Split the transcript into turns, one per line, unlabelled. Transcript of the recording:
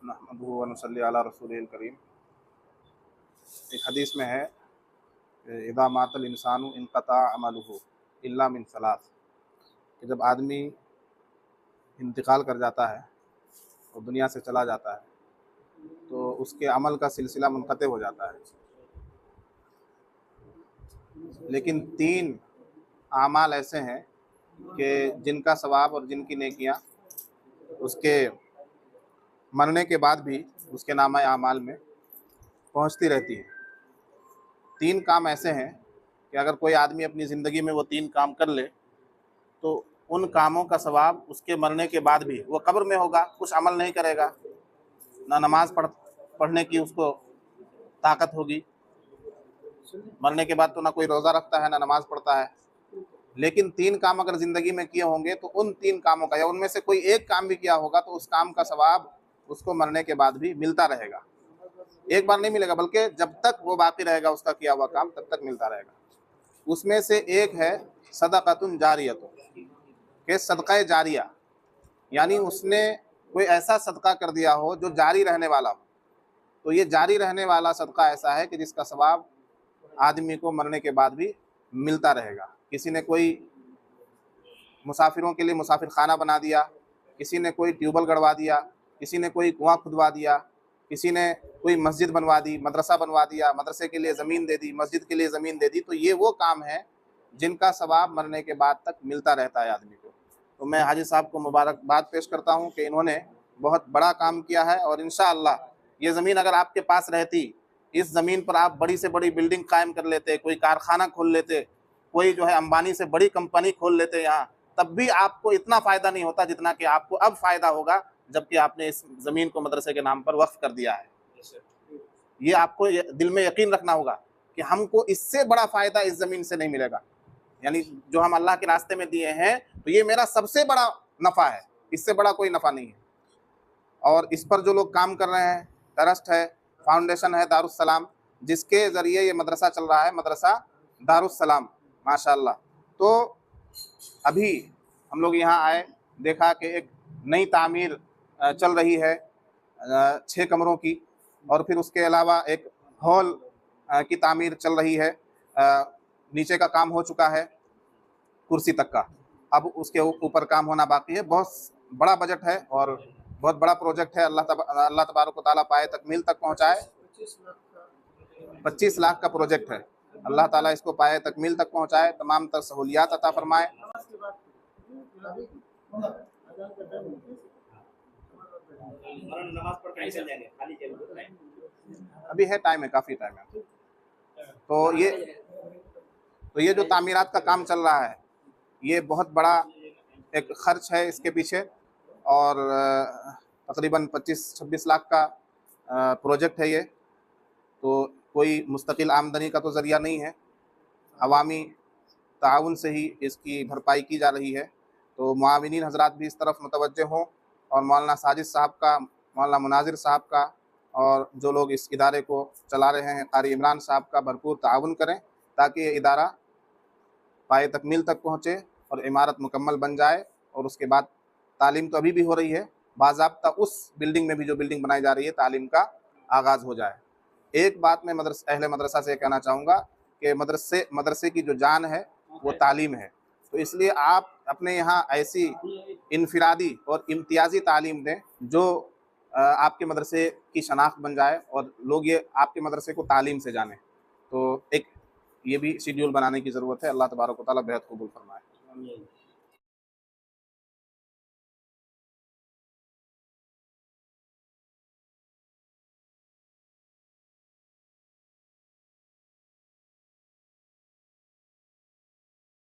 नहमदुहु व नसल्ली अला रसूलिल करीम। एक हदीस में है इज़ा मातल इंसानु इनक़ता अमलुहु इल्ला मिन सलास, कि जब आदमी इंतकाल कर जाता है और दुनिया से चला जाता है तो उसके अमल का सिलसिला मुनक़ते हो जाता है, लेकिन 3 आमाल ऐसे हैं कि जिनका सवाब और जिनकी नेकियां उसके मरने के बाद भी उसके नामा आमाल में पहुंचती रहती है। 3 काम ऐसे हैं कि अगर कोई आदमी अपनी ज़िंदगी में वो 3 काम कर ले तो उन कामों का सवाब उसके मरने के बाद भी, वो कब्र में होगा, कुछ अमल नहीं करेगा, ना नमाज पढ़ने की उसको ताकत होगी, मरने के बाद तो ना कोई रोज़ा रखता है ना नमाज पढ़ता है, लेकिन 3 काम अगर ज़िंदगी में किए होंगे तो उन 3 कामों का या उनमें से कोई एक काम भी किया होगा तो उस काम का सवाब उसको मरने के बाद भी मिलता रहेगा। एक बार नहीं मिलेगा, बल्कि जब तक वो बाकी रहेगा उसका किया हुआ काम तब तक मिलता रहेगा। उसमें से एक है सदक़तुन जारियतुन, कि सदक़ा जारिया, यानी उसने कोई ऐसा सदका कर दिया हो जो जारी रहने वाला हो। तो ये जारी रहने वाला सदका ऐसा है कि जिसका सवाब आदमी को मरने के बाद भी मिलता रहेगा। किसी ने कोई मुसाफिरों के लिए मुसाफिर खाना बना दिया, किसी ने कोई ट्यूबवेल गड़वा दिया, किसी ने कोई कुआं खुदवा दिया, किसी ने कोई मस्जिद बनवा दी, मदरसा बनवा दिया, मदरसे के लिए ज़मीन दे दी, मस्जिद के लिए ज़मीन दे दी, तो ये वो काम है जिनका सवाब मरने के बाद तक मिलता रहता है आदमी को। तो मैं हाजी साहब को मुबारकबाद पेश करता हूँ कि इन्होंने बहुत बड़ा काम किया है, और इंशाअल्लाह ये ज़मीन अगर आपके पास रहती, इस ज़मीन पर आप बड़ी से बड़ी बिल्डिंग कायम कर लेते, कोई कारखाना खोल लेते, कोई जो है अंबानी से बड़ी कंपनी खोल लेते यहाँ, तब भी आपको इतना फ़ायदा नहीं होता जितना कि आपको अब फ़ायदा होगा जबकि आपने इस ज़मीन को मदरसे के नाम पर वक्फ कर दिया है। ये आपको दिल में यकीन रखना होगा कि हमको इससे बड़ा फ़ायदा इस ज़मीन से नहीं मिलेगा, यानी जो हम अल्लाह के रास्ते में दिए हैं तो ये मेरा सबसे बड़ा नफ़ा है, इससे बड़ा कोई नफ़ा नहीं है। और इस पर जो लोग काम कर रहे हैं, ट्रस्ट है, फाउंडेशन है दारुस्सलाम, जिसके ज़रिए ये मदरसा चल रहा है, मदरसा दारुस्सलाम, माशाअल्लाह। तो अभी हम लोग यहाँ आए, देखा कि एक नई तामीर चल रही है 6 कमरों की, और फिर उसके अलावा एक हॉल की तामीर चल रही है, नीचे का काम हो चुका है कुर्सी तक का, अब उसके ऊपर काम होना बाकी है। बहुत बड़ा बजट है और बहुत बड़ा प्रोजेक्ट है। अल्लाह तबारक व तआला पाए तकमील तक पहुँचाए। 25 लाख का प्रोजेक्ट है, अल्लाह ताला इसको पाए तकमील तक पहुँचाए, तमाम तर सहूलियात अता फरमाए। अभी है, टाइम है, काफ़ी टाइम है। तो ये जो तामीरात का काम चल रहा है, ये बहुत बड़ा एक ख़र्च है इसके पीछे, और तकरीबन 25-26 लाख का प्रोजेक्ट है ये। तो कोई मुस्तकिल आमदनी का तो ज़रिया नहीं है, अवामी ताउन से ही इसकी भरपाई की जा रही है। तो मुआविनीन हज़रात भी इस तरफ मुतवज्जे हों, और मौलाना साजिद साहब का, मौलाना मुनाजिर साहब का, और जो लोग इस इदारे को चला रहे हैं कारी इमरान साहब का भरपूर ताउन करें, ताकि ये इदारा पाए तकमील तक पहुँचे और इमारत मुकम्मल बन जाए। और उसके बाद तालीम तो अभी भी हो रही है, बाज़ाब्ता उस बिल्डिंग में भी जो बिल्डिंग बनाई जा रही है तालीम का आगाज़ हो जाए। एक बात मैं अहले मदरसा से कहना चाहूँगा कि मदरसे की जो जान है वो तालीम है। तो इसलिए आप अपने यहाँ ऐसी इनफिरादी और इम्तियाज़ी तालीम दें जो आपके मदरसे की शनाख्त बन जाए और लोग ये आपके मदरसे को तालीम से जानें। तो एक ये भी शेड्यूल बनाने की ज़रूरत है। अल्लाह तबारक व तआला बेहद कबूल फरमाए।